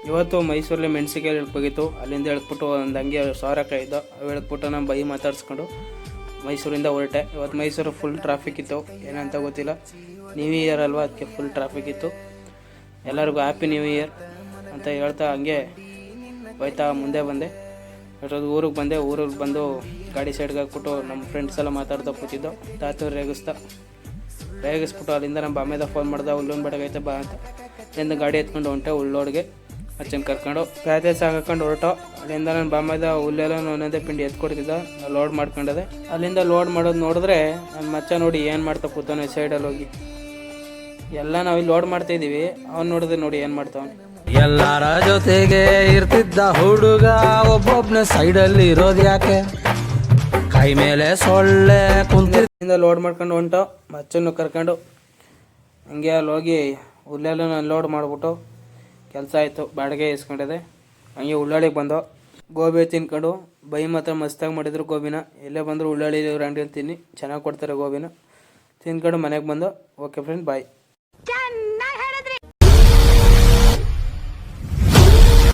ಇವತ್ತು ಮೈಸೂರಲ್ಲಿ ಮೆಣಸಿಕಾಯಿ ಇಳ್ಕೋಗಿತ್ತು. ಅಲ್ಲಿಂದ ಎಳ್ಬಿಟ್ಟು ಒಂದು ಹಂಗೆ 1000 ರೂಪಾಯಿ ಇದ್ದು ಅವು ಎಳ್ಬಿಟ್ಟು ನಾನು ಬೈ ಮಾತಾಡ್ಸ್ಕೊಂಡು ಮೈಸೂರಿಂದ ಹೊರಟೆ. ಇವತ್ತು ಮೈಸೂರು ಫುಲ್ ಟ್ರಾಫಿಕ್ ಇತ್ತು, ಏನಂತ ಗೊತ್ತಿಲ್ಲ. ನ್ಯೂ ಇಯರ್ ಅಲ್ವಾ, ಅದಕ್ಕೆ ಫುಲ್ ಟ್ರಾಫಿಕ್ ಇತ್ತು. ಎಲ್ಲರಿಗೂ ಹ್ಯಾಪಿ ನ್ಯೂ ಇಯರ್ ಅಂತ ಹೇಳ್ತಾ ಹಂಗೆ ಹೋಯ್ತಾ ಮುಂದೆ ಬಂದೆ. ಊರಿಗೆ ಬಂದೆ. ಊರಿಗೆ ಬಂದು ಗಾಡಿ ಸೈಡ್ಗೆ ಹಾಕ್ಬಿಟ್ಟು ನಮ್ಮ ಫ್ರೆಂಡ್ಸ್ ಎಲ್ಲ ಮಾತಾಡ್ತಾ ಕೂತಿದ್ದೋ. ತಾತು ರೇಗಿಸ್ಬಿಟ್ಟು ಅಲ್ಲಿಂದ ನಮ್ಮ ಬಾಮೇದ ಫೋನ್ ಮಾಡ್ದೆ, ಹುಲ್ಲೊಂದು ಬೆಳಗೈತೆ ಬಾ ಅಂತ. ಅಲ್ಲಿಂದ ಗಾಡಿ ಎತ್ಕೊಂಡು ಹೊಂಟೆ ಉಳ್ಳೋಡಿಗೆ. ಅಚ್ಚನ್ ಕರ್ಕೊಂಡು ಪ್ಯಾಟೇಜ್ ಹಾಕೊಂಡು ಹೊರಟೋ. ಅಲ್ಲಿಂದ ನನ್ನ ಬಾಮೇದ ಹುಲ್ಲೆಲ್ಲ ಒಂದೊಂದೇ ಪಿಂಡಿ ಎತ್ಕೊಡ್ತಿದ್ದ, ಲೋಡ್ ಮಾಡ್ಕೊಂಡದೆ. ಅಲ್ಲಿಂದ ಲೋಡ್ ಮಾಡೋದು ನೋಡಿದ್ರೆ ನನ್ನ ಮಚ್ಚ ನೋಡಿ ಏನು ಮಾಡ್ತಾ ಕೂತಾನೆ ಸೈಡಲ್ಲಿ ಹೋಗಿ. ಎಲ್ಲ ನಾವಿಲ್ಲಿ ಲೋಡ್ ಮಾಡ್ತಾಯಿದ್ದೀವಿ, ಅವ್ನು ನೋಡಿದ್ರೆ ನೋಡಿ ಏನು ಮಾಡ್ತಾವನು. ಎಲ್ಲರ ಜೊತೆಗೆ ಇರ್ತಿದ್ದ ಹುಡುಗ ಒಬ್ಬೊಬ್ನ ಸೈಡಲ್ಲಿ ಇರೋದು ಯಾಕೆ, ಕೈ ಮೇಲೆ ಸೊಳ್ಳೆ ಕುಂತಿಂದ ಲೋಡ್ ಮಾಡ್ಕೊಂಡು ಹೊಂಟೋ. ಮಚ್ಚನ್ನು ಕರ್ಕೊಂಡು ಹಂಗೆ ಅಲ್ಲಿ ಹೋಗಿ ಹುಲ್ಲೆಲ್ಲ ಅನ್ಲೋಡ್ ಮಾಡಿಬಿಟ್ಟು ಕೆಲಸ ಆಯಿತು. ಬಾಡಿಗೆ ಇಸ್ಕೊಂಡಿದೆ. ಹಂಗೆ ಉಳ್ಳಾಳಿಗೆ ಬಂದೋ. ಗೋಬಿ ತಿನ್ಕೊಂಡು ಬೈ ಮಾತ್ರ ಮಸ್ತಾಗಿ ಮಾಡಿದ್ರು ಗೋಬಿನ. ಎಲ್ಲೇ ಬಂದರೂ ಉಳ್ಳಾಳಿ ಅಂಗಡಿಯಲ್ಲಿ ತಿನ್ನಿ, ಚೆನ್ನಾಗಿ ಕೊಡ್ತಾರೆ ಗೋಬಿನ. ತಿನ್ಕೊಂಡು ಮನೆಗೆ ಬಂದು. ಓಕೆ ಫ್ರೆಂಡ್, ಬಾಯ್.